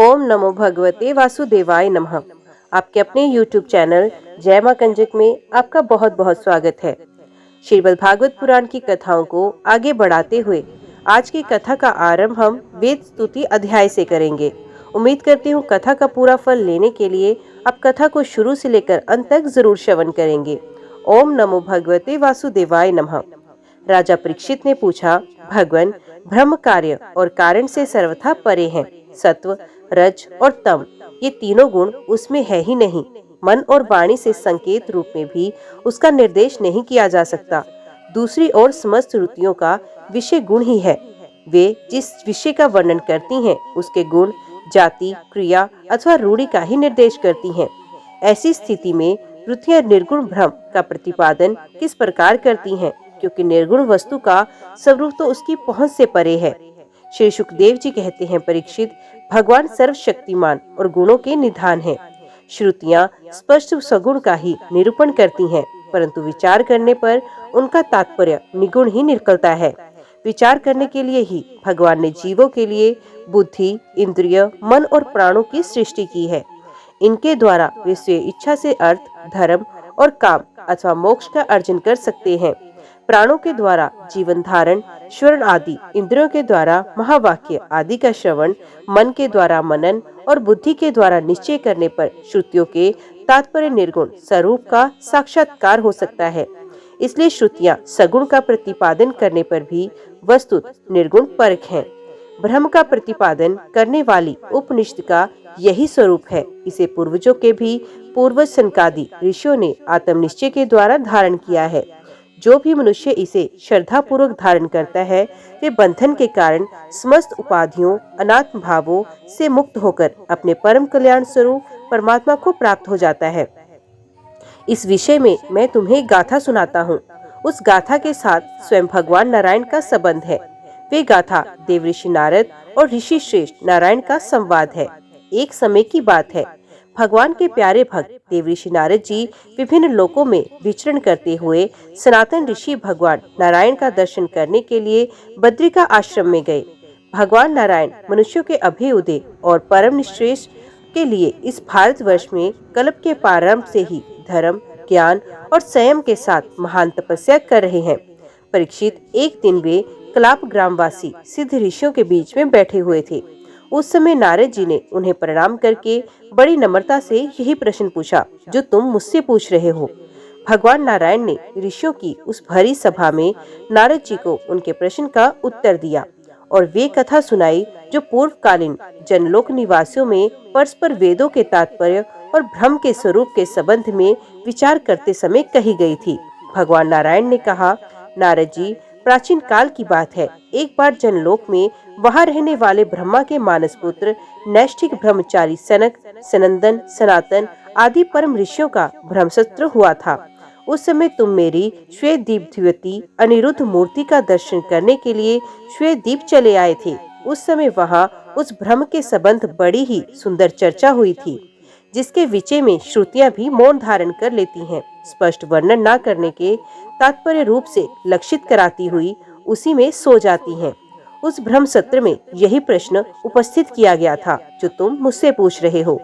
ओम नमो भगवते वासुदेवाय नमः। आपके अपने YouTube चैनल जय मां कंजक में आपका बहुत बहुत स्वागत है। श्रीमद् भागवत पुराण की कथाओं को आगे बढ़ाते हुए आज की कथा का आरंभ हम वेद स्तुति अध्याय से करेंगे। उम्मीद करती हूँ कथा का पूरा फल लेने के लिए आप कथा को शुरू से लेकर अंत तक जरूर श्रवण करेंगे। ओम नमो भगवते वासुदेवाय नमः। राजा परीक्षित ने पूछा, भगवान, ब्रह्म कार्य और कारण से सर्वथा परे हैं। सत्व, रज और तम ये तीनों गुण उसमें है ही नहीं। मन और वाणी से संकेत रूप में भी उसका निर्देश नहीं किया जा सकता। दूसरी ओर समस्त रुतियों का विषय गुण ही है। वे जिस विषय का वर्णन करती हैं उसके गुण, जाति, क्रिया अथवा रूढ़ि का ही निर्देश करती हैं। ऐसी स्थिति में रुतियां निर्गुण ब्रह्म का प्रतिपादन किस प्रकार करती हैं, क्योंकि निर्गुण वस्तु का स्वरूप तो उसकी पहुंच से परे है। श्री सुखदेव जी कहते हैं, परीक्षित, भगवान सर्वशक्तिमान और गुणों के निधान हैं। श्रुतियाँ स्पष्ट सगुण का ही निरूपण करती हैं, परंतु विचार करने पर उनका तात्पर्य निगुण ही निकलता है। विचार करने के लिए ही भगवान ने जीवों के लिए बुद्धि, इंद्रिय, मन और प्राणों की सृष्टि की है। इनके द्वारा वे स्वयं इच्छा से अर्थ, धर्म और काम अथवा मोक्ष का अर्जन कर सकते हैं। प्राणों के द्वारा जीवन धारण, श्रवण आदि, इंद्रियों के द्वारा महावाक्य आदि का श्रवण, मन के द्वारा मनन और बुद्धि के द्वारा निश्चय करने पर श्रुतियों के तात्पर्य निर्गुण स्वरूप का साक्षात्कार हो सकता है। इसलिए श्रुतियाँ सगुण का प्रतिपादन करने पर भी वस्तुत निर्गुण परख हैं। ब्रह्म का प्रतिपादन करने वाली उपनिषद का यही स्वरूप है। इसे पूर्वजों के भी पूर्वज सनकादि ऋषियों ने आत्मनिश्चय के द्वारा धारण किया है। जो भी मनुष्य इसे श्रद्धा पूर्वक धारण करता है, वे बंधन के कारण समस्त उपाधियों, अनात्म भावों से मुक्त होकर अपने परम कल्याण स्वरूप परमात्मा को प्राप्त हो जाता है। इस विषय में मैं तुम्हें एक गाथा सुनाता हूँ। उस गाथा के साथ स्वयं भगवान नारायण का संबंध है। वे गाथा देवऋषि नारद और ऋषि श्रेष्ठ नारायण का संवाद है। एक समय की बात है। भगवान के प्यारे भक्त देवऋषि नारद जी विभिन्न लोकों में विचरण करते हुए सनातन ऋषि भगवान नारायण का दर्शन करने के लिए बद्रिका आश्रम में गए। भगवान नारायण मनुष्यों के अभ्युदय और परम श्रेष्ठ के लिए इस भारतवर्ष में कल्प के प्रारंभ से ही धर्म, ज्ञान और संयम के साथ महान तपस्या कर रहे हैं। परीक्षित, एक दिन वे कलाप ग्रामवासी सिद्ध ऋषियों के बीच में बैठे हुए थे। उस समय नारद जी ने उन्हें प्रणाम करके बड़ी नम्रता से यही प्रश्न पूछा जो तुम मुझसे पूछ रहे हो। भगवान नारायण ने ऋषियों की उस भरी सभा में नारद जी को उनके प्रश्न का उत्तर दिया और वे कथा सुनाई जो पूर्वकालीन जनलोक निवासियों में परस्पर वेदों के तात्पर्य और ब्रह्म के स्वरूप के संबंध में विचार करते समय कही गई थी। भगवान नारायण ने कहा, नारद जी, प्राचीन काल की बात है। एक बार जनलोक में वहां रहने वाले ब्रह्मा के मानस पुत्र नैष्ठिक ब्रह्मचारी सनक, सनंदन, सनातन आदि परम ऋषियों का ब्रह्मसत्र हुआ था। उस समय तुम मेरी श्वेत दीप्तिवती अनिरुद्ध मूर्ति का दर्शन करने के लिए श्वेत दीप चले आए थे। उस समय वहां उस ब्रह्म के संबंध बड़ी ही सुंदर चर्चा हुई थी, जिसके विषय में श्रुतियां भी मौन धारण कर लेती हैं। स्पष्ट वर्णन न करने के तात्पर्य रूप से लक्षित कराती हुई उसी में सो जाती हैं। उस ब्रह्म सत्र में यही प्रश्न उपस्थित किया गया था जो तुम मुझसे पूछ रहे हो।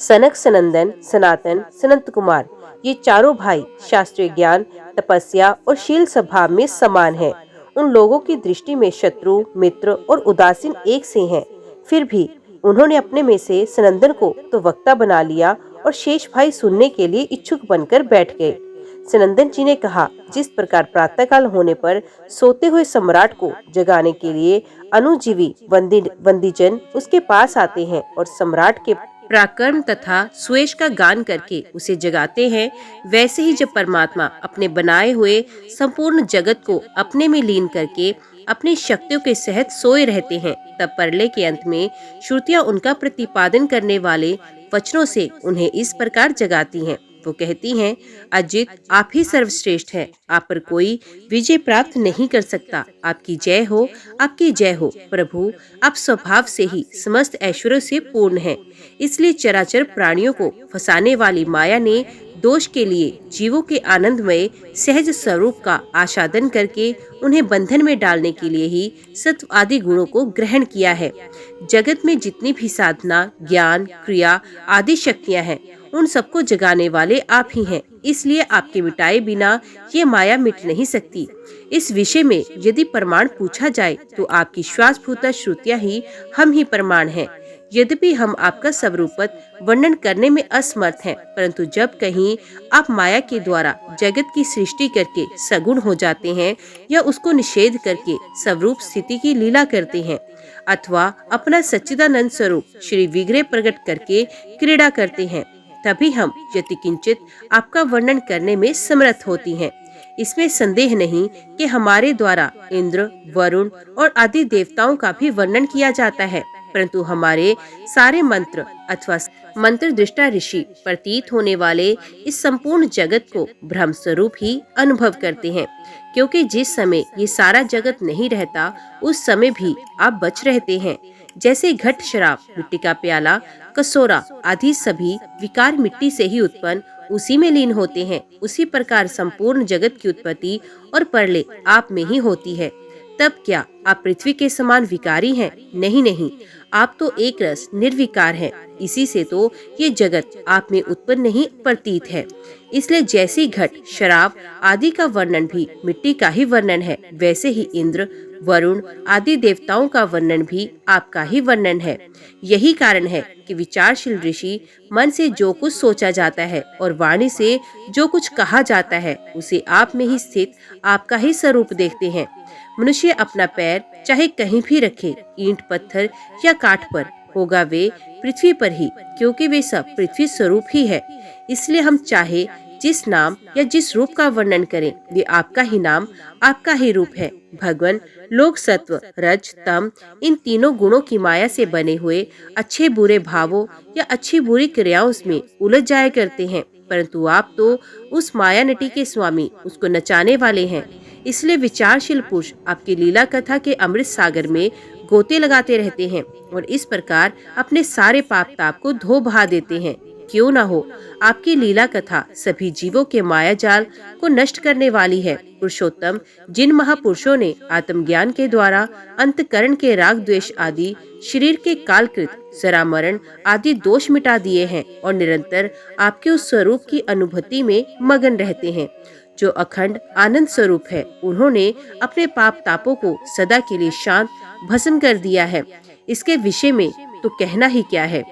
सनक, सनंदन, सनातन, सनंत कुमार ये चारों भाई शास्त्रीय ज्ञान, तपस्या और शील स्वभाव में समान हैं। उन लोगों की दृष्टि में शत्रु, मित्र और उदासीन एक से हैं। फिर भी उन्होंने अपने में से सनंदन को तो वक्ता बना लिया और शेष भाई सुनने के लिए इच्छुक बनकर बैठ गए। सनंदन जी ने कहा, जिस प्रकार प्रातःकाल होने पर सोते हुए सम्राट को जगाने के लिए अनुजीवी वंदीजन उसके पास आते हैं और सम्राट के पराक्रम तथा सुयश का गान करके उसे जगाते हैं, वैसे ही जब परमात्मा अपने बनाए हुए संपूर्ण जगत को अपने में लीन करके अपनी शक्तियों के सहित सोए रहते हैं, तब प्रलय के अंत में श्रुतियां उनका प्रतिपादन करने वाले वचनों से उन्हें इस प्रकार जगाती हैं। वो कहती हैं, अजित, आप ही सर्वश्रेष्ठ हैं, आप पर कोई विजय प्राप्त नहीं कर सकता। आपकी जय हो, आपकी जय हो। प्रभु, आप स्वभाव से ही समस्त ऐश्वर्यों से पूर्ण हैं। इसलिए चराचर प्राणियों को फंसाने वाली माया ने दोष के लिए जीवों के आनंदमय सहज स्वरूप का आस्वादन करके उन्हें बंधन में डालने के लिए ही सत्व आदि गुणों को ग्रहण किया है। जगत में जितनी भी साधना, ज्ञान, क्रिया आदि शक्तियां हैं, उन सबको जगाने वाले आप ही हैं। इसलिए आपके मिटाए बिना ये माया मिट नहीं सकती। इस विषय में यदि प्रमाण पूछा जाए तो आपकी श्वासभूता श्रुतियां ही हम ही प्रमाण हैं। यद्यपि हम आपका स्वरूपत वर्णन करने में असमर्थ हैं, परंतु जब कहीं आप माया के द्वारा जगत की सृष्टि करके सगुण हो जाते हैं या उसको निषेध करके स्वरूप स्थिति की लीला करते हैं अथवा अपना सच्चिदानंद स्वरूप श्री विग्रह प्रकट करके क्रीड़ा करते हैं, तभी हम यतिकिंचित आपका वर्णन करने में समर्थ होती हैं। इसमें संदेह नहीं कि हमारे द्वारा इंद्र, वरुण और आदि देवताओं का भी वर्णन किया जाता है, परंतु हमारे सारे मंत्र अथवा मंत्र दृष्टा ऋषि प्रतीत होने वाले इस संपूर्ण जगत को ब्रह्म स्वरूप ही अनुभव करते हैं, क्योंकि जिस समय ये सारा जगत नहीं रहता उस समय भी आप बच रहते हैं। जैसे घट, शराब, मिट्टी का प्याला, कसोरा आदि सभी विकार मिट्टी से ही उत्पन्न उसी में लीन होते हैं, उसी प्रकार संपूर्ण जगत की उत्पत्ति और प्रलय आप में ही होती है। तब क्या आप पृथ्वी के समान विकारी हैं? नहीं नहीं, आप तो एक रस निर्विकार हैं। इसी से तो ये जगत आप में उत्पन्न नहीं प्रतीत है। इसलिए जैसी घट, शराब आदि का वर्णन भी मिट्टी का ही वर्णन है, वैसे ही इंद्र, वरुण आदि देवताओं का वर्णन भी आपका ही वर्णन है। यही कारण है कि विचारशील ऋषि मन से जो कुछ सोचा जाता है और वाणी से जो कुछ कहा जाता है उसे आप में ही स्थित आपका ही स्वरूप देखते हैं। मनुष्य अपना पैर चाहे कहीं भी रखे, ईंट, पत्थर या काठ पर, होगा वे पृथ्वी पर ही, क्योंकि वे सब पृथ्वी स्वरूप ही है। इसलिए हम चाहे जिस नाम या जिस रूप का वर्णन करें, वे आपका ही नाम, आपका ही रूप है। भगवान लोग सत्व, रज, तम इन तीनों गुणों की माया से बने हुए अच्छे बुरे भावों या अच्छी बुरी क्रियाओं में उलझ जाया करते हैं, परंतु आप तो उस माया नटी के स्वामी, उसको नचाने वाले हैं। इसलिए विचारशील पुरुष आपकी लीला कथा के अमृत सागर में गोते लगाते रहते हैं और इस प्रकार अपने सारे पाप ताप को धो बहा देते हैं। क्यों न हो, आपकी लीला कथा सभी जीवों के माया जाल को नष्ट करने वाली है। पुरुषोत्तम जिन महापुरुषों ने आत्मज्ञान के द्वारा अंतकरण के राग, द्वेष आदि, शरीर के कालकृत, जरा, मरण आदि दोष मिटा दिए हैं और निरंतर आपके उस स्वरूप की अनुभूति में मगन रहते हैं जो अखंड आनंद स्वरूप है, उन्होंने अपने पाप तापों को सदा के लिए शांत भस्म कर दिया है। इसके विषय में तो कहना ही क्या है।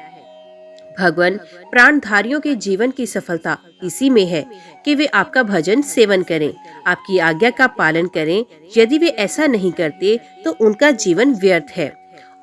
भगवान प्राणधारियों के जीवन की सफलता इसी में है कि वे आपका भजन सेवन करें, आपकी आज्ञा का पालन करें। यदि वे ऐसा नहीं करते तो उनका जीवन व्यर्थ है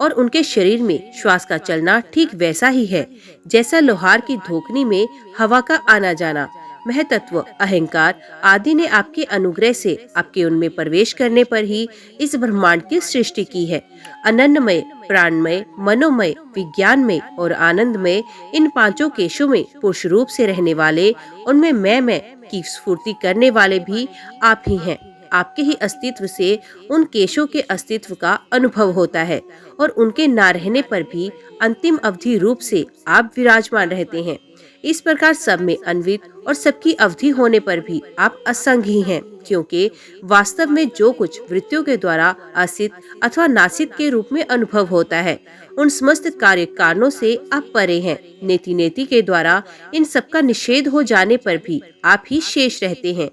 और उनके शरीर में श्वास का चलना ठीक वैसा ही है जैसा लोहार की धोखनी में हवा का आना जाना। महतत्व, अहंकार आदि ने आपके अनुग्रह से आपके उनमें प्रवेश करने पर ही इस ब्रह्मांड की सृष्टि की है। अनन्नमय, प्राणमय, मनोमय, विज्ञानमय और आनंदमय इन पांचों केशों में पुरुष रूप से रहने वाले, उनमें मैं की स्फूर्ति करने वाले भी आप ही हैं। आपके ही अस्तित्व से उन केशों के अस्तित्व का अनुभव होता है और उनके ना रहने पर भी अंतिम अवधि रूप से आप विराजमान रहते हैं। इस प्रकार सब में अन्वित और सबकी अवधि होने पर भी आप असंग ही हैं, क्योंकि वास्तव में जो कुछ वृत्तियों के द्वारा असित अथवा नासित के रूप में अनुभव होता है, उन समस्त कार्य कारणों से आप परे हैं। नेति नेति के द्वारा इन सब का निषेध हो जाने पर भी आप ही शेष रहते हैं,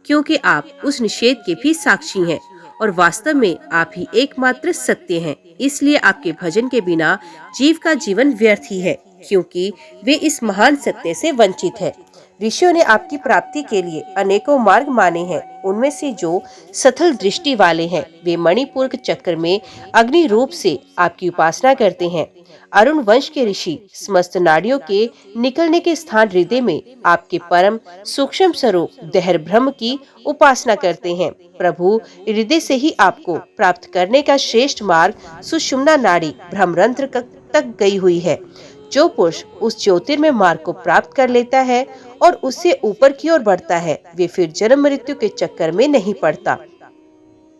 क्योंकि आप उस निषेध के भी साक्षी हैं और वास्तव में आप ही एकमात्र सत्य हैं। इसलिए आपके भजन के बिना जीव का जीवन व्यर्थ ही है, क्योंकि वे इस महान सत्य से वंचित है। ऋषियों ने आपकी प्राप्ति के लिए अनेकों मार्ग माने हैं। उनमें से जो सथल दृष्टि वाले हैं, वे मणिपुर चक्र में अग्नि रूप से आपकी उपासना करते हैं। अरुण वंश के ऋषि समस्त नाड़ियों के निकलने के स्थान हृदय में आपके परम सूक्ष्म स्वरूप देहर ब्रह्म की उपासना करते हैं। प्रभु हृदय से ही आपको प्राप्त करने का श्रेष्ठ मार्ग सुषुम्ना नाड़ी ब्रह्मरंध्र तक गई हुई है। जो पुरुष उस ज्योतिर्मय मार्ग को प्राप्त कर लेता है और उससे ऊपर की ओर बढ़ता है, वे फिर जन्म मृत्यु के चक्कर में नहीं पड़ता।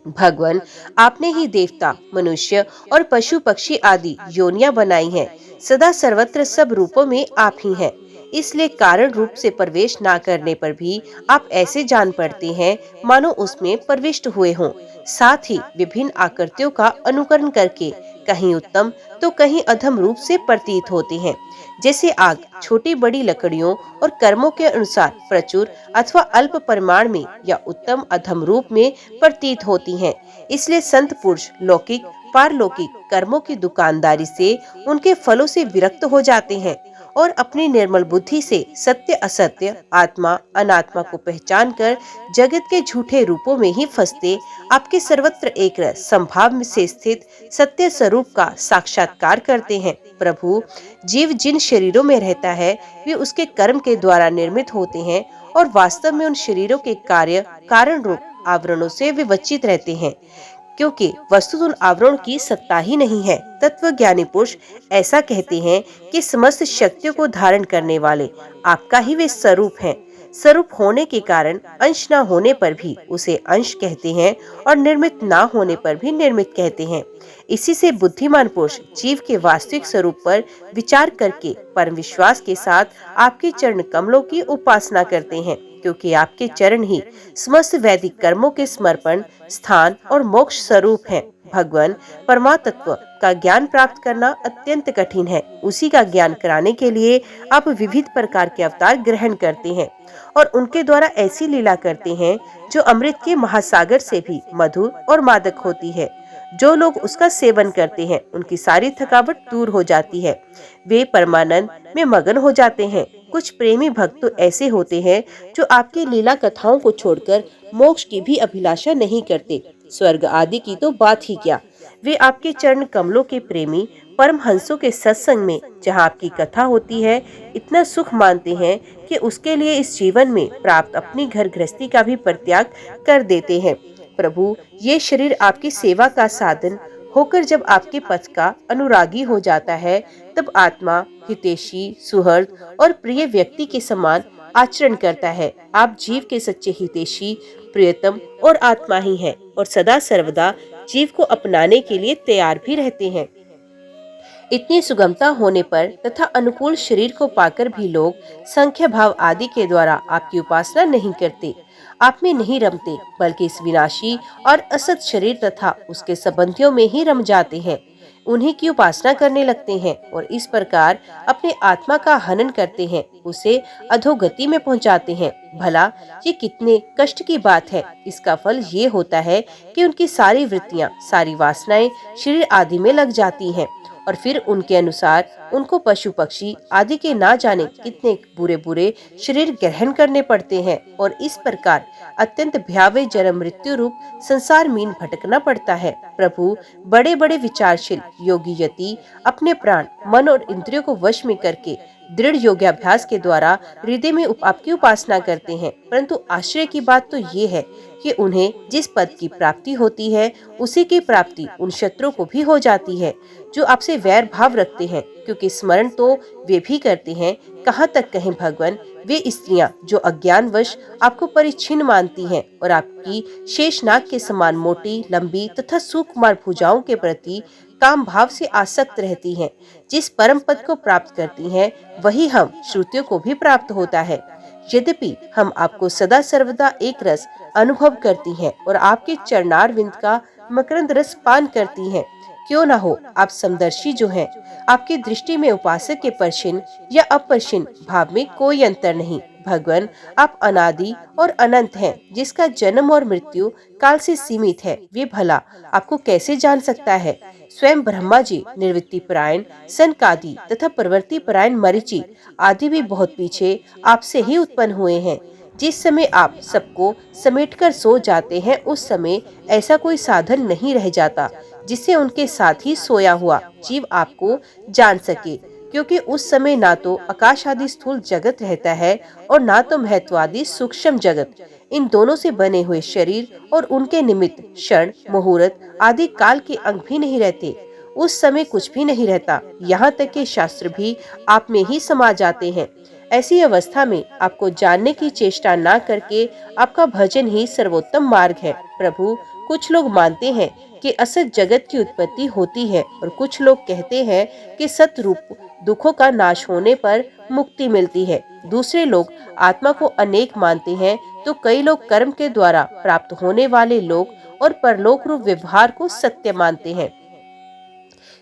भगवान, आपने ही देवता, मनुष्य और पशु पक्षी आदि योनियां बनाई हैं। सदा सर्वत्र सब रूपों में आप ही हैं। इसलिए कारण रूप से प्रवेश ना करने पर भी आप ऐसे जान पड़ते हैं मानो उसमें प्रविष्ट हुए हों। साथ ही विभिन्न आकृतियों का अनुकरण करके कहीं उत्तम तो कहीं अधम रूप से प्रतीत होते हैं। जैसे आग छोटी बड़ी लकड़ियों और कर्मों के अनुसार प्रचुर अथवा अल्प परिमाण में या उत्तम अधम रूप में प्रतीत होती हैं। इसलिए संत पुरुष लौकिक पारलौकिक कर्मों की दुकानदारी से उनके फलों से विरक्त हो जाते हैं और अपनी निर्मल बुद्धि से सत्य असत्य आत्मा अनात्मा को पहचान कर जगत के झूठे रूपों में ही फंसते आपके सर्वत्र एक रस संभाव से स्थित सत्य स्वरूप का साक्षात्कार करते हैं। प्रभु, जीव जिन शरीरों में रहता है वे उसके कर्म के द्वारा निर्मित होते हैं और वास्तव में उन शरीरों के कार्य कारण रूप आवरणों से विवचित रहते हैं, क्योंकि वस्तु उन आवरण की सत्ता ही नहीं है। तत्व ज्ञानी पुरुष ऐसा कहते हैं कि समस्त शक्तियों को धारण करने वाले आपका ही वे स्वरूप हैं। स्वरूप होने के कारण अंश न होने पर भी उसे अंश कहते हैं और निर्मित ना होने पर भी निर्मित कहते हैं। इसी से बुद्धिमान पुरुष जीव के वास्तविक स्वरूप पर विचार करके परम विश्वास के साथ आपके चरण कमलों की उपासना करते हैं, क्योंकि आपके चरण ही समस्त वैदिक कर्मों के समर्पण स्थान और मोक्ष स्वरूप हैं। भगवान परमात्म का ज्ञान प्राप्त करना अत्यंत कठिन है। उसी का ज्ञान कराने के लिए आप विविध प्रकार के अवतार ग्रहण करते हैं और उनके द्वारा ऐसी लीला करते हैं जो अमृत के महासागर से भी मधुर और मादक होती है। जो लोग उसका सेवन करते हैं उनकी सारी थकावट दूर हो जाती है, वे परमानंद में मगन हो जाते हैं। कुछ प्रेमी भक्त तो ऐसे होते हैं जो आपकी लीला कथाओं को छोड़कर मोक्ष की भी अभिलाषा नहीं करते, स्वर्ग आदि की तो बात ही क्या। वे आपके चरण कमलों के प्रेमी परमहंसों के सत्संग में जहाँ आपकी कथा होती है इतना सुख मानते हैं कि उसके लिए इस जीवन में प्राप्त अपनी घर गृहस्थी का भी परित्याग कर देते हैं। प्रभु, ये शरीर आपकी सेवा का साधन होकर जब आपके पथ का अनुरागी हो जाता है, तब आत्मा हितैषी सुहृद और प्रिय व्यक्ति के समान आचरण करता है। आप जीव के सच्चे हितैषी प्रियतम और आत्मा ही हैं और सदा सर्वदा जीव को अपनाने के लिए तैयार भी रहते हैं। इतनी सुगमता होने पर तथा अनुकूल शरीर को पाकर भी लोग संख्या भाव आदि के द्वारा आपकी उपासना नहीं करते, आप में नहीं रमते, बल्कि इस विनाशी और असत शरीर तथा उसके संबंधियों में ही रम जाते हैं, उन्हीं की उपासना करने लगते हैं और इस प्रकार अपने आत्मा का हनन करते हैं, उसे अधोगति में पहुंचाते हैं। भला ये कितने कष्ट की बात है। इसका फल ये होता है कि उनकी सारी वृत्तियां सारी वासनाएं शरीर आदि में लग जाती हैं और फिर उनके अनुसार उनको पशु पक्षी आदि के ना जाने कितने बुरे बुरे शरीर ग्रहण करने पड़ते हैं और इस प्रकार अत्यंत भयावह जन्म मृत्यु रूप संसार मीन भटकना पड़ता है। प्रभु, बड़े बड़े विचारशील योगी यति अपने प्राण मन और इंद्रियों को वश में करके दृढ़ योगाभ्यास के द्वारा हृदय में आपकी उपासना करते हैं, परंतु आश्चर्य की बात तो ये है कि उन्हें जिस पद की प्राप्ति होती है उसी की प्राप्ति उन शत्रुओं को भी हो जाती है जो आपसे वैर भाव रखते हैं, क्योंकि स्मरण तो वे भी करते हैं। कहाँ तक कहें भगवान, वे स्त्रियां जो अज्ञानवश आपको परिच्छिन्न मानती हैं और आपकी शेषनाग के समान मोटी लंबी तथा सुकुमार भुजाओं के प्रति काम भाव से आसक्त रहती हैं, जिस परम पद को प्राप्त करती हैं वही हम श्रुतियों को भी प्राप्त होता है। यद्यपि हम आपको सदा सर्वदा एक रस अनुभव करती हैं और आपके चरणारविंद का मकरंद रस पान करती हैं, क्यों ना हो आप समदर्शी जो हैं, आपकी दृष्टि में उपासक के परशिन या अपरशिन भाव में कोई अंतर नहीं। भगवान, आप अनादि और अनंत हैं, जिसका जन्म और मृत्यु काल से सीमित है, वे भला आपको कैसे जान सकता है। स्वयं ब्रह्मा जी निर्वृत्ति परायण सनकादि तथा प्रवृत्ति परायण मरीचि आदि भी बहुत पीछे आपसे ही उत्पन्न हुए हैं। जिस समय आप सबको समेटकर सो जाते हैं उस समय ऐसा कोई साधन नहीं रह जाता जिससे उनके साथ ही सोया हुआ जीव आपको जान सके, क्योंकि उस समय ना तो आकाश आदि स्थूल जगत रहता है और ना तो महत्वादि सूक्ष्म जगत। इन दोनों से बने हुए शरीर और उनके निमित्त क्षण मुहूर्त आदि काल के अंग भी नहीं रहते। उस समय कुछ भी नहीं रहता, यहाँ तक कि शास्त्र भी आप में ही समा जाते हैं। ऐसी अवस्था में आपको जानने की चेष्टा ना करके आपका भजन ही सर्वोत्तम मार्ग है। प्रभु, कुछ लोग मानते हैं कि असत जगत की उत्पत्ति होती है और कुछ लोग कहते हैं कि सत रूप दुखों का नाश होने पर मुक्ति मिलती है। दूसरे लोग आत्मा को अनेक मानते हैं, तो कई लोग कर्म के द्वारा प्राप्त होने वाले लोक और परलोक रूप व्यवहार को सत्य मानते हैं।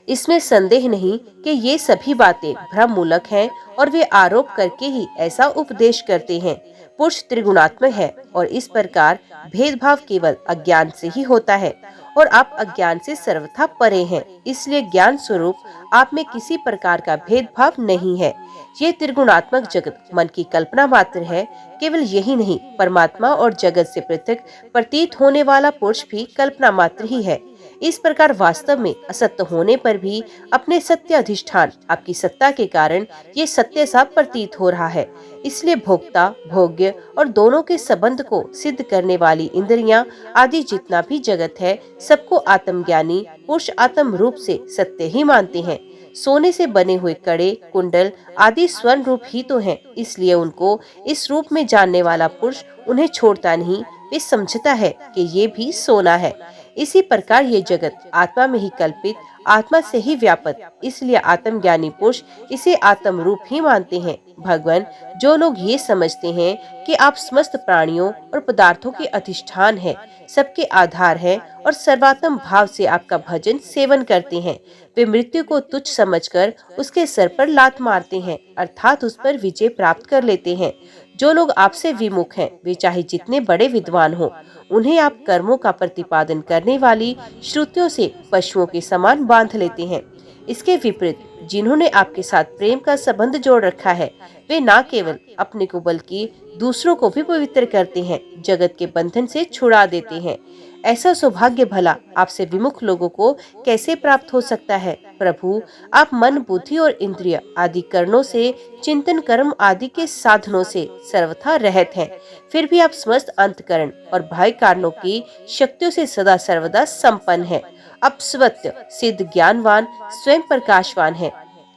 इसमें संदेह नहीं कि ये सभी बातें भ्रम मूलक हैं और वे आरोप करके ही ऐसा उपदेश करते हैं। पुरुष त्रिगुणात्मक है और इस प्रकार भेदभाव केवल अज्ञान से ही होता है और आप अज्ञान से सर्वथा परे हैं। इसलिए ज्ञान स्वरूप आप में किसी प्रकार का भेदभाव नहीं है। ये त्रिगुणात्मक जगत मन की कल्पना मात्र है। केवल यही नहीं, परमात्मा और जगत से पृथक प्रतीत होने वाला पुरुष भी कल्पना मात्र ही है। इस प्रकार वास्तव में असत्य होने पर भी अपने सत्य अधिष्ठान आपकी सत्ता के कारण ये सत्य सा प्रतीत हो रहा है। इसलिए भोक्ता, भोग्य और दोनों के संबंध को सिद्ध करने वाली इंद्रियां आदि जितना भी जगत है, सबको आत्मज्ञानी पुरुष आत्म रूप से सत्य ही मानते हैं। सोने से बने हुए कड़े, कुंडल आदि स्वर्ण रूप ही तो हैं। इसलिए उनको इस रूप में जानने वाला पुरुष उन्हें छोड़ता नहीं, वे समझता है कि ये भी सोना है। इसी प्रकार ये जगत आत्मा में ही कल्पित, आत्मा से ही व्यापक, इसलिए आत्मज्ञानी पुरुष इसे आत्म रूप ही मानते हैं। भगवान, जो लोग ये समझते हैं कि आप समस्त प्राणियों और पदार्थों के अधिष्ठान हैं, सबके आधार हैं और सर्वात्म भाव से आपका भजन सेवन करते हैं, वे मृत्यु को तुच्छ समझकर उसके सर पर लात मारते हैं, अर्थात उस पर विजय प्राप्त कर लेते हैं। जो लोग आपसे विमुख हैं, वे चाहे जितने बड़े विद्वान हों, उन्हें आप कर्मों का प्रतिपादन करने वाली श्रुतियों से पशुओं के समान बांध लेते हैं। इसके विपरीत जिन्होंने आपके साथ प्रेम का संबंध जोड़ रखा है, वे न केवल अपने को बल्कि दूसरों को भी पवित्र करते हैं, जगत के बंधन से छुड़ा देते हैं। ऐसा सौभाग्य भला आपसे विमुख लोगों को कैसे प्राप्त हो सकता है? प्रभु, आप मन, बुद्धि और इंद्रिय आदि कर्णों से, चिंतन कर्म आदि के साधनों से सर्वथा रहित हैं। फिर भी आप समस्त अंतकरण और बाह्य कारणों की शक्तियों से सदा सर्वदा संपन्न हैं। आप स्वत्य सिद्ध ज्ञानवान, स्वयं प्रकाशवान हैं।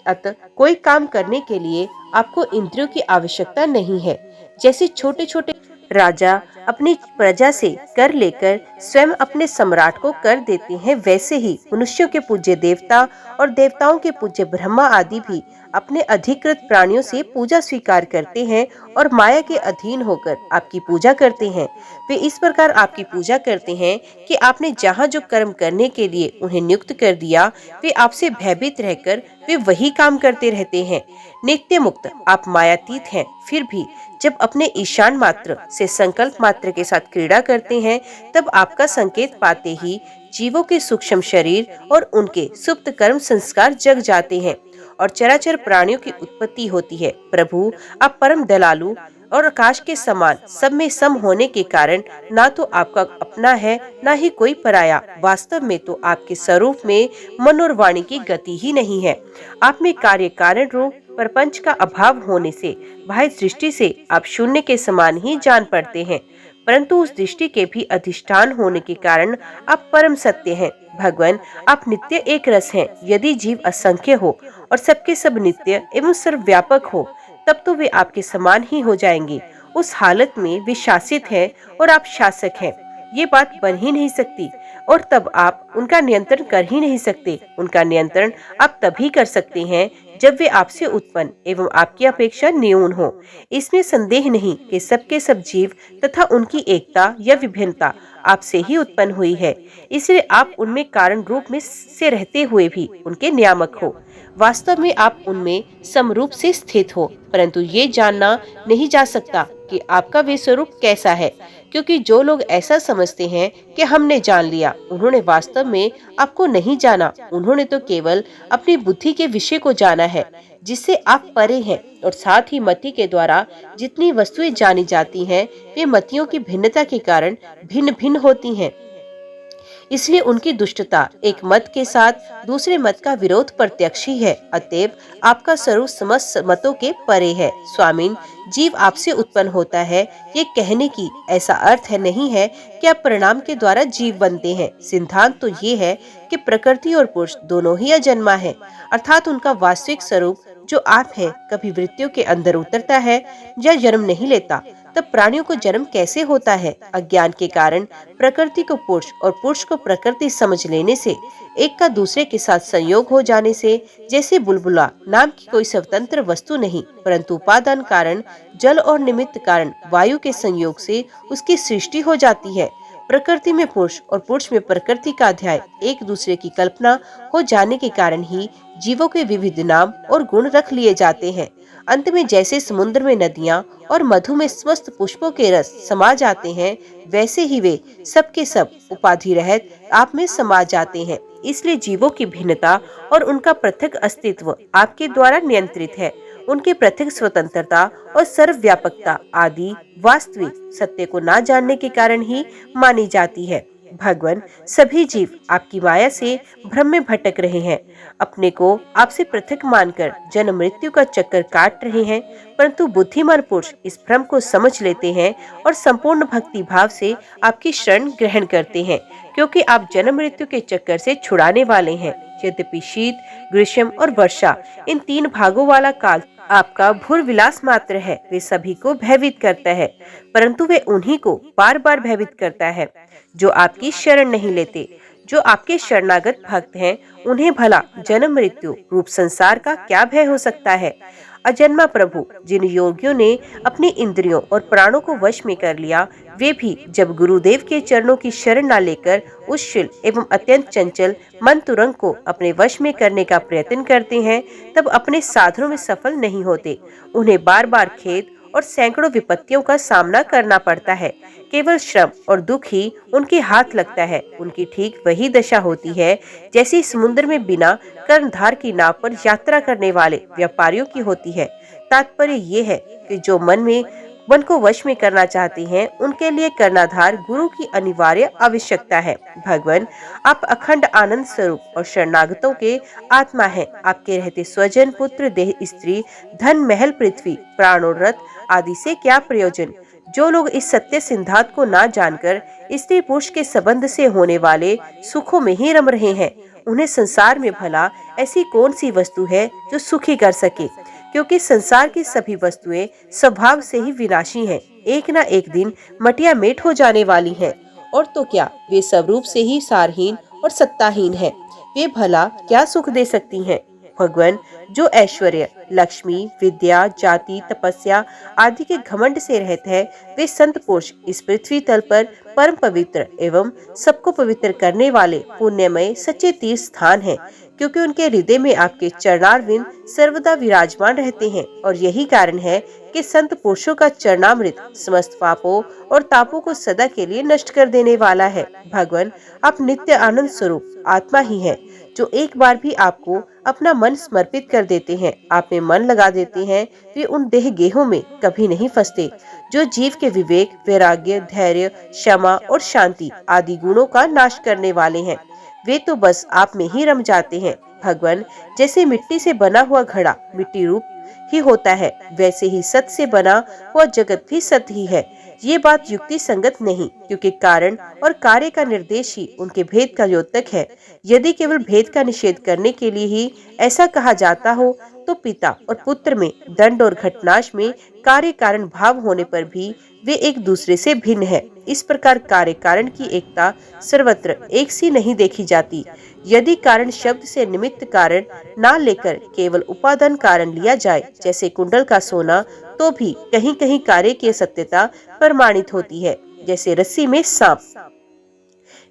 अतः कोई काम करने के लिए आपको इंद्रियों की आवश्यकता नहीं है। जैसे छोटे छोटे राजा अपनी प्रजा से कर लेकर स्वयं अपने सम्राट को कर देते हैं, वैसे ही मनुष्यों के पूज्य देवता और देवताओं के पूज्य ब्रह्मा आदि भी अपने अधिकृत प्राणियों से पूजा स्वीकार करते हैं और माया के अधीन होकर आपकी पूजा करते हैं। वे इस प्रकार आपकी पूजा करते हैं कि आपने जहाँ जो कर्म करने के लिए उन्हें नियुक्त कर दिया, वे आपसे भयभीत रहकर वे वही काम करते रहते हैं। नित्य मुक्त आप मायातीत हैं, फिर भी जब अपने ईशान मात्र से संकल्प मात्र के साथ क्रीड़ा करते हैं, तब आपका संकेत पाते ही जीवों के सूक्ष्म शरीर और उनके सुप्त कर्म संस्कार जग जाते हैं और चराचर प्राणियों की उत्पत्ति होती है। प्रभु, आप परम दयालु और आकाश के समान सब में सम होने के कारण ना तो आपका अपना है, ना ही कोई पराया। वास्तव में तो आपके स्वरूप में मन और वाणी की गति ही नहीं है। आप में कार्य कारण रूप प्रपंच का अभाव होने से बाह्य दृष्टि से आप शून्य के समान ही जान पड़ते हैं, परंतु उस दृष्टि के भी अधिष्ठान होने के कारण आप परम सत्य हैं। भगवान, आप नित्य एक रस हैं। यदि जीव असंख्य हो और सबके सब नित्य एवं सर्वव्यापक हो, तब तो वे आपके समान ही हो जाएंगे। उस हालत में वे शासित हैं और आप शासक हैं, ये बात बन ही नहीं सकती। और तब आप उनका नियंत्रण कर ही नहीं सकते। उनका नियंत्रण आप तभी कर सकते हैं जब वे आपसे उत्पन्न एवं आपकी अपेक्षा न्यून हो। इसमें संदेह नहीं कि सबके सब जीव तथा उनकी एकता या विभिन्नता आपसे ही उत्पन्न हुई है, इसलिए आप उनमें कारण रूप में से रहते हुए भी उनके नियामक हो। वास्तव में आप उनमें समरूप से स्थित हो, परंतु ये जानना नहीं जा सकता कि आपका वे स्वरूप कैसा है, क्योंकि जो लोग ऐसा समझते हैं कि हमने जान लिया, उन्होंने वास्तव में आपको नहीं जाना। उन्होंने तो केवल अपनी बुद्धि के विषय को जाना है, जिससे आप परे हैं। और साथ ही मति के द्वारा जितनी वस्तुएं जानी जाती हैं, वे मतियों की भिन्नता के कारण भिन्न भिन्न होती हैं। इसलिए उनकी दुष्टता एक मत के साथ दूसरे मत का विरोध प्रत्यक्ष ही है। अतएव आपका स्वरूप समस्त मतों के परे है। स्वामीन, जीव आपसे उत्पन्न होता है, ये कहने की ऐसा अर्थ है नहीं है कि आप परिणाम के द्वारा जीव बनते हैं। सिद्धांत तो ये है कि प्रकृति और पुरुष दोनों ही अजन्मा है, अर्थात उनका वास्तविक स्वरूप जो आप है कभी वृत्तियों के अंदर उतरता है या जन्म नहीं लेता। तब प्राणियों को जन्म कैसे होता है? अज्ञान के कारण प्रकृति को पुरुष और पुरुष को प्रकृति समझ लेने से, एक का दूसरे के साथ संयोग हो जाने से, जैसे बुलबुला नाम की कोई स्वतंत्र वस्तु नहीं, परंतु उपादान कारण जल और निमित्त कारण वायु के संयोग से उसकी सृष्टि हो जाती है। प्रकृति में पुरुष और पुरुष में प्रकृति का अध्याय एक दूसरे की कल्पना हो जाने के कारण ही जीवों के विविध नाम और गुण रख लिए जाते हैं। अंत में जैसे समुद्र में नदियां और मधु में समस्त पुष्पों के रस समा जाते हैं, वैसे ही वे सब के सब उपाधि रहित आप में समा जाते हैं। इसलिए जीवों की भिन्नता और उनका पृथक अस्तित्व आपके द्वारा नियंत्रित है। उनकी पृथक स्वतंत्रता और सर्वव्यापकता आदि वास्तविक सत्य को ना जानने के कारण ही मानी जाती है। भगवान, सभी जीव आपकी माया से भ्रम में भटक रहे हैं, अपने को आपसे पृथक मानकर जन्म मृत्यु का चक्कर काट रहे हैं, परंतु बुद्धिमान पुरुष इस भ्रम को समझ लेते हैं और संपूर्ण भक्ति भाव से आपकी शरण ग्रहण करते हैं, क्योंकि आप जन्म मृत्यु के चक्कर से छुड़ाने वाले हैं। यद्यपि शीत, ग्रीष्म और वर्षा इन तीन भागों वाला काल आपका भूर विलास मात्र है, वे सभी को भयभीत करता है, परंतु वे उन्हीं को बार बार भयभीत करता है जो आपकी शरण नहीं लेते। जो आपके शरणागत भक्त हैं, उन्हें भला जन्म मृत्यु रूप संसार का क्या भय हो सकता है? अजन्मा प्रभु, जिन योगियों ने अपनी इंद्रियों और प्राणों को वश में कर लिया, वे भी जब गुरुदेव के चरणों की शरण न लेकर उस शील एवं अत्यंत चंचल मन तुरंग को अपने वश में करने का प्रयत्न करते हैं, तब अपने साधनों में सफल नहीं होते। उन्हें बार बार खेद और सैकड़ों विपत्तियों का सामना करना पड़ता है। केवल श्रम और दुख ही उनके हाथ लगता है। उनकी ठीक वही दशा होती है जैसी समुद्र में बिना कर्णधार की नाव पर यात्रा करने वाले व्यापारियों की होती है। तात्पर्य ये है कि जो मन को वश में करना चाहते हैं, उनके लिए कर्णधार गुरु की अनिवार्य आवश्यकता है। भगवान, आप अखंड आनंद स्वरूप और शरणागतों के आत्मा हैं। आपके रहते स्वजन, पुत्र, देह, स्त्री, धन, महल, पृथ्वी, प्राण और रथ आदि से क्या प्रयोजन? जो लोग इस सत्य सिद्धांत को ना जानकर स्त्री पुरुष के संबंध से होने वाले सुखों में ही रम रहे हैं, उन्हें संसार में भला ऐसी कौन सी वस्तु है जो सुखी कर सके? क्योंकि संसार की सभी वस्तुएं स्वभाव से ही विनाशी हैं, एक ना एक दिन मटिया मेट हो जाने वाली हैं। और तो क्या, वे स्वरूप से ही सारहीन और सत्ताहीन हैं। वे भला क्या सुख दे सकती हैं? भगवान, जो ऐश्वर्य, लक्ष्मी, विद्या, जाति, तपस्या आदि के घमंड से रहते हैं, वे संत पुरुष इस पृथ्वी तल पर परम पवित्र एवं सबको पवित्र करने वाले पुण्यमय सच्चे तीर्थ स्थान हैं, क्योंकि उनके हृदय में आपके चरणारविंद सर्वदा विराजमान रहते हैं। और यही कारण है कि संत पुरुषों का चरणामृत समस्त पापों और तापों को सदा के लिए नष्ट कर देने वाला है। भगवान, आप नित्य आनंद स्वरूप आत्मा ही हैं, जो एक बार भी आपको अपना मन समर्पित कर देते हैं, आप में मन लगा देते हैं, वे उन देह गेहों में कभी नहीं फंसते। जो जीव के विवेक, वैराग्य, धैर्य, क्षमा और शांति आदि गुणों का नाश करने वाले हैं, वे तो बस आप में ही रम जाते हैं। भगवान, जैसे मिट्टी से बना हुआ घड़ा मिट्टी रूप ही होता है, वैसे ही सत्य से बना हुआ जगत भी सत्य ही है। ये बात युक्ति संगत नहीं, क्योंकि कारण और कार्य का निर्देश ही उनके भेद का द्योतक है। यदि केवल भेद का निषेध करने के लिए ही ऐसा कहा जाता हो, तो पिता और पुत्र में, दंड और घटनाश में कार्य कारण भाव होने पर भी वे एक दूसरे से भिन्न है। इस प्रकार कार्य कारण की एकता सर्वत्र एक सी नहीं देखी जाती। यदि कारण शब्द से निमित्त कारण ना लेकर केवल उपादान कारण लिया जाए, जैसे कुंडल का सोना, तो भी कहीं कहीं कार्य की सत्यता प्रमाणित होती है, जैसे रस्सी में सांप।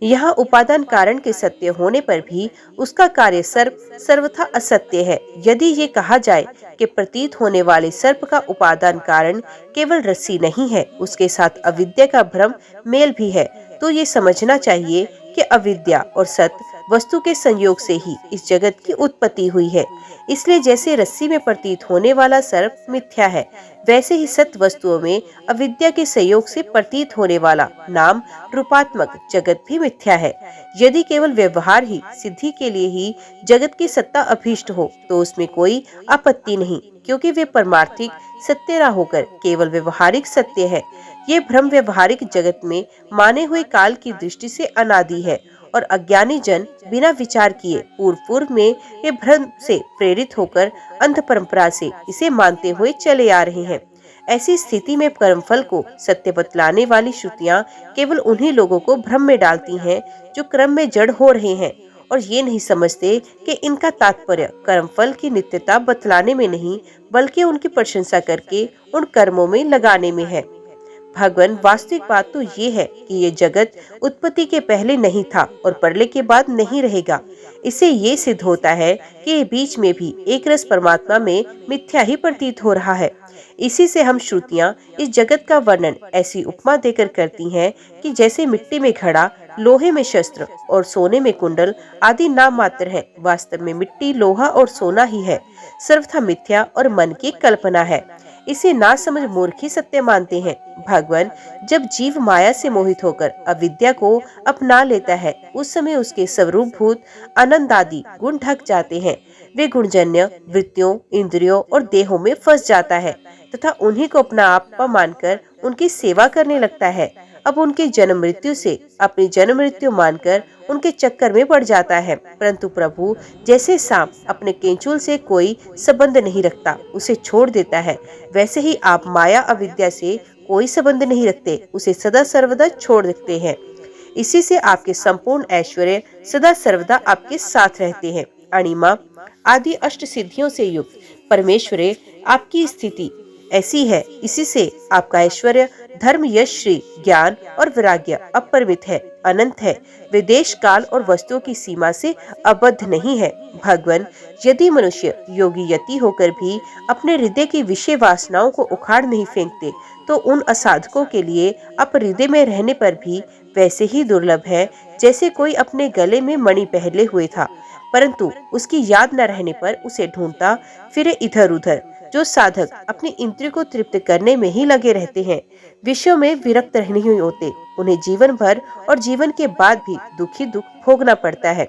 यहाँ उपादान कारण के सत्य होने पर भी उसका कार्य सर्वथा असत्य है। यदि ये कहा जाए कि प्रतीत होने वाले सर्प का उपादान कारण केवल रस्सी नहीं है, उसके साथ अविद्या का भ्रम मेल भी है, तो ये समझना चाहिए कि अविद्या और सत्य वस्तु के संयोग से ही इस जगत की उत्पत्ति हुई है। इसलिए जैसे रस्सी में प्रतीत होने वाला सर्प मिथ्या है, वैसे ही सत्य वस्तुओं में अविद्या के संयोग से प्रतीत होने वाला नाम रूपात्मक जगत भी मिथ्या है। यदि केवल व्यवहार ही सिद्धि के लिए ही जगत की सत्ता अभीष्ट हो, तो उसमें कोई आपत्ति नहीं, क्योंकि वे परमार्थिक सत्य न होकर केवल व्यवहारिक सत्य है। ये भ्रम व्यवहारिक जगत में माने हुए काल की दृष्टि से अनादि है, और अज्ञानी जन बिना विचार किए पूर्व में ये भ्रम से प्रेरित होकर अंध परंपरा से इसे मानते हुए चले आ रहे हैं। ऐसी स्थिति में कर्मफल को सत्य बतलाने वाली श्रुतियाँ केवल उन्हीं लोगों को भ्रम में डालती हैं जो क्रम में जड़ हो रहे हैं और ये नहीं समझते कि इनका तात्पर्य कर्मफल की नित्यता बतलाने में नहीं, बल्कि उनकी प्रशंसा करके उन कर्मों में लगाने में है। भगवान, वास्तविक बात तो ये है कि ये जगत उत्पत्ति के पहले नहीं था और प्रलय के बाद नहीं रहेगा। इससे ये सिद्ध होता है कि ये बीच में भी एक रस परमात्मा में मिथ्या ही प्रतीत हो रहा है। इसी से हम श्रुतियाँ इस जगत का वर्णन ऐसी उपमा देकर करती हैं कि जैसे मिट्टी में घड़ा, लोहे में शस्त्र और सोने में कुंडल आदि नाम मात्र है, वास्तव में मिट्टी, लोहा और सोना ही है, सर्वथा मिथ्या और मन की कल्पना है। इसे ना समझ मूर्ख ही सत्य मानते हैं। भगवान, जब जीव माया से मोहित होकर अविद्या को अपना लेता है, उस समय उसके स्वरूप भूत आनंद आदि गुण ढक जाते हैं। वे गुणजन्य वृत्तियों, इंद्रियों और देहों में फंस जाता है तथा उन्हीं को अपना आपा मानकर उनकी सेवा करने लगता है। अब उनके जन्म मृत्यु से अपनी जन्म मृत्यु मानकर उनके चक्कर में पड़ जाता है। परंतु प्रभु, जैसे सांप अपने केंचुल से कोई संबंध नहीं रखता, उसे छोड़ देता है, वैसे ही आप माया अविद्या से कोई संबंध नहीं रखते, उसे सदा सर्वदा छोड़ देते हैं। इसी से आपके संपूर्ण ऐश्वर्य सदा सर्वदा आपके साथ रहते हैं। अणिमा आदि अष्ट सिद्धियों से युक्त परमेश्वरे, आपकी स्थिति ऐसी है। इसी से आपका ऐश्वर्य, धर्म, यश, श्री, ज्ञान और वैराग्य अपरिमित है, अनंत है। वे देश, काल और वस्तुओं की सीमा से अबद्ध नहीं है। भगवान, यदि मनुष्य योगी यति होकर भी अपने हृदय की विषय वासनाओं को उखाड़ नहीं फेंकते, तो उन असाधकों के लिए आप हृदय में रहने पर भी वैसे ही दुर्लभ है जैसे कोई अपने गले में मणि पहले हुए था, परंतु उसकी याद न रहने पर उसे ढूंढता फिरे इधर उधर। जो साधक अपनी इंद्रियों को तृप्त करने में ही लगे रहते हैं, विषयों में विरक्त नहीं होते, उन्हें जीवन भर और जीवन के बाद भी दुख ही दुख भोगना पड़ता है,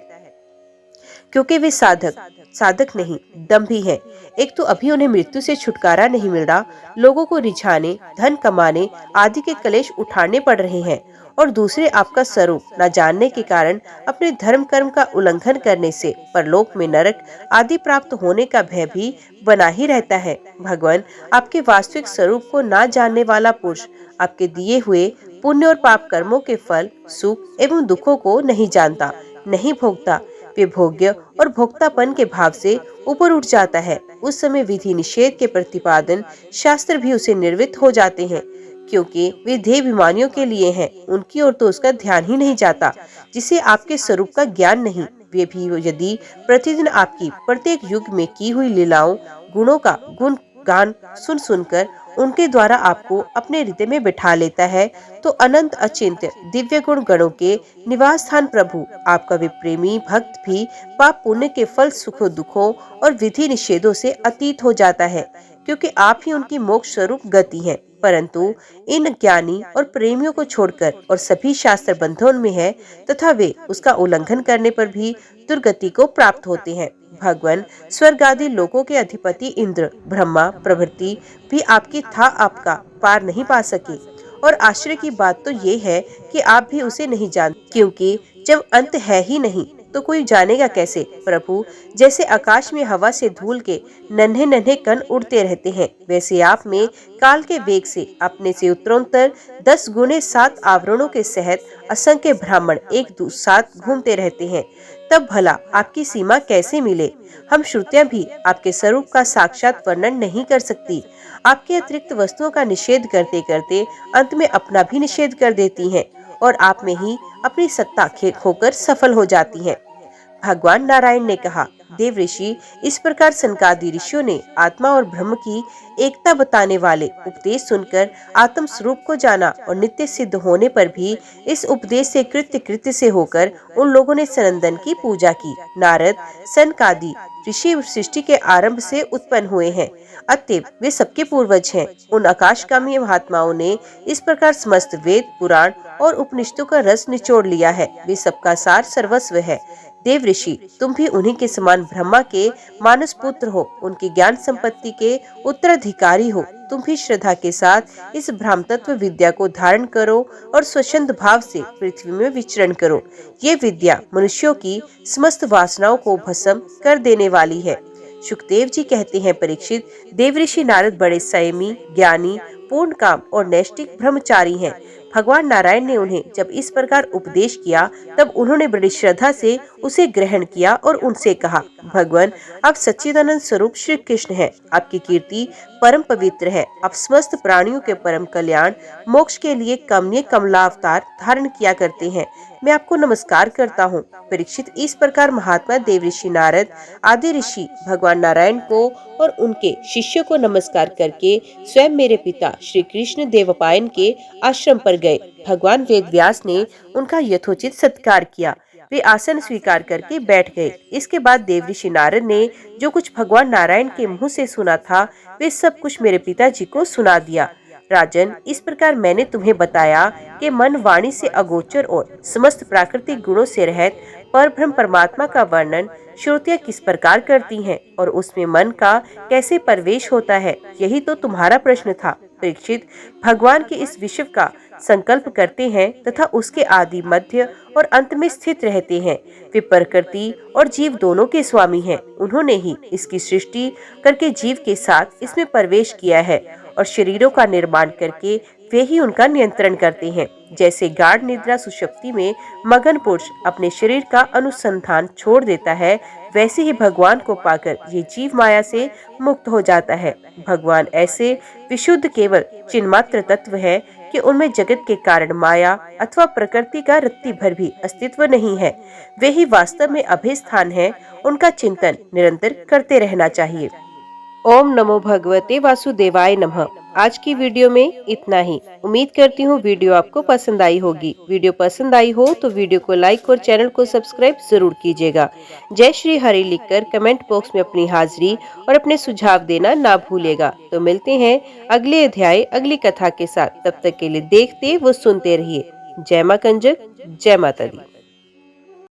क्योंकि वे साधक नहीं, दंभी हैं। एक तो अभी उन्हें मृत्यु से छुटकारा नहीं मिल रहा, लोगों को रिझाने, धन कमाने आदि के कलेश उठाने पड़ रहे हैं, और दूसरे आपका स्वरूप न जानने के कारण अपने धर्म कर्म का उल्लंघन करने से परलोक में नरक आदि प्राप्त होने का भय भी बना ही रहता है। भगवान, आपके वास्तविक स्वरूप को ना जानने वाला पुरुष आपके दिए हुए पुण्य और पाप कर्मों के फल, सुख एवं दुखों को नहीं जानता, नहीं भोगता। वे भोग्य और भोक्तापन के भाव से ऊपर उठ जाता है। उस समय विधि निषेध के प्रतिपादन शास्त्र भी उसे निर्वृत्त हो जाते हैं, क्योंकि वे देहाभिमानियों के लिए हैं। उनकी ओर तो उसका ध्यान ही नहीं जाता, जिसे आपके स्वरूप का ज्ञान नहीं। वे भी यदि प्रतिदिन आपकी प्रत्येक युग में की हुई लीलाओं, गुणों का गुण गान सुन सुनकर उनके द्वारा आपको अपने हृदय में बिठा लेता है, तो अनंत अचिंत्य दिव्य गुण गणों के निवास स्थान प्रभु आपका वे प्रेमी भक्त भी पाप पुण्य के फल, सुखों दुखों और विधि निषेधों से अतीत हो जाता है, क्योंकि आप ही उनकी मोक्ष स्वरूप गति हैं। परंतु इन ज्ञानी और प्रेमियों को छोड़कर और सभी शास्त्र बंधन में है, तथा वे उसका उल्लंघन करने पर भी दुर्गति को प्राप्त होते हैं। भगवान, स्वर्ग आदि लोकों के अधिपति इंद्र, ब्रह्मा प्रभृति भी आपकी था आपका पार नहीं पा सके। और आश्चर्य की बात तो ये है कि आप भी उसे नहीं जानते, क्योंकि जब अंत है ही नहीं तो कोई जानेगा कैसे। प्रभु, जैसे आकाश में हवा से धूल के नन्हे नन्हे कण उड़ते रहते हैं, वैसे आप में काल के वेग से अपने से उत्तरोत्तर 10 गुने 7 आवरणों के सहित असंख्य ब्राह्मण एक साथ घूमते रहते हैं। तब भला आपकी सीमा कैसे मिले। हम श्रुतियां भी आपके स्वरूप का साक्षात वर्णन नहीं कर सकती। आपके अतिरिक्त वस्तुओं का निषेध करते करते अंत में अपना भी निषेध कर देती हैं, और आप में ही अपनी सत्ता खोकर सफल हो जाती हैं। भगवान नारायण ने कहा, देव ऋषि, इस प्रकार सनकादि ऋषियों ने आत्मा और ब्रह्म की एकता बताने वाले उपदेश सुनकर आत्म स्वरूप को जाना, और नित्य सिद्ध होने पर भी इस उपदेश से कृत्य से होकर उन लोगों ने सनंदन की पूजा की। नारद, सनकादि ऋषि सृष्टि के आरंभ से उत्पन्न हुए हैं, अतएव वे सबके पूर्वज हैं। उन आकाशगामी महात्माओं ने इस प्रकार समस्त वेद, पुराण और उपनिषदों का रस निचोड़ लिया है। वे सबका सार सर्वस्व है। देव ऋषि, तुम भी उन्हीं के समान ब्रह्मा के मानस पुत्र हो, उनकी ज्ञान संपत्ति के उत्तराधिकारी हो। तुम भी श्रद्धा के साथ इस ब्रह्म तत्व विद्या को धारण करो और स्वच्छंद भाव से पृथ्वी में विचरण करो। ये विद्या मनुष्यों की समस्त वासनाओं को भस्म कर देने वाली है। सुखदेव जी कहते हैं, परीक्षित, देवऋषि नारद बड़े संयमी, ज्ञानी, पूर्ण काम और नैष्ठिक ब्रह्मचारी हैं। भगवान नारायण ने उन्हें जब इस प्रकार उपदेश किया तब उन्होंने बड़ी श्रद्धा से उसे ग्रहण किया और उनसे कहा, भगवान, आप सच्चिदानंद स्वरूप श्री कृष्ण हैं। आपकी कीर्ति परम पवित्र है। आप समस्त प्राणियों के परम कल्याण, मोक्ष के लिए कमनीय कमलावतार धारण किया करते हैं। मैं आपको नमस्कार करता हूँ। परीक्षित, इस प्रकार महात्मा देवऋषि नारद आदि ऋषि भगवान नारायण को और उनके शिष्यों को नमस्कार करके स्वयं मेरे पिता श्री कृष्ण देवपायन के आश्रम पर गए। भगवान वेद व्यास ने उनका यथोचित सत्कार किया। वे आसन स्वीकार करके बैठ गए। इसके बाद देवऋषि नारद ने जो कुछ भगवान नारायण के मुंह से सुना था, वे सब कुछ मेरे पिताजी को सुना दिया। राजन, इस प्रकार मैंने तुम्हें बताया कि मन वाणी से अगोचर और समस्त प्राकृतिक गुणों से रहित परब्रह्म परमात्मा का वर्णन श्रुतियाँ किस प्रकार करती हैं और उसमें मन का कैसे प्रवेश होता है। यही तो तुम्हारा प्रश्न था। परीक्षित, भगवान के इस विश्व का संकल्प करते हैं तथा उसके आदि, मध्य और अंत में स्थित रहते हैं। वे प्रकृति और जीव दोनों के स्वामी हैं। उन्होंने ही इसकी सृष्टि करके जीव के साथ इसमें प्रवेश किया है और शरीरों का निर्माण करके वे ही उनका नियंत्रण करते हैं। जैसे गाढ़ निद्रा सुषुप्ति में मगन पुरुष अपने शरीर का अनुसंधान छोड़ देता है, वैसे ही भगवान को पाकर ये जीव माया से मुक्त हो जाता है। भगवान ऐसे विशुद्ध केवल चिन्मात्र तत्व है कि उनमें जगत के कारण माया अथवा प्रकृति का रत्ती भर भी अस्तित्व नहीं है। वे ही वास्तव में अभय स्थान है। उनका चिंतन निरंतर करते रहना चाहिए। ओम नमो भगवते वासुदेवाय नमः। आज की वीडियो में इतना ही। उम्मीद करती हूँ वीडियो आपको पसंद आई होगी। वीडियो पसंद आई हो तो वीडियो को लाइक और चैनल को सब्सक्राइब जरूर कीजिएगा। जय श्री हरि लिखकर कमेंट बॉक्स में अपनी हाजिरी और अपने सुझाव देना ना भूलेगा। तो मिलते हैं अगले अध्याय अगली कथा के साथ। तब तक के लिए देखते व सुनते रहिए। जय मां कंजक, जय माता दी।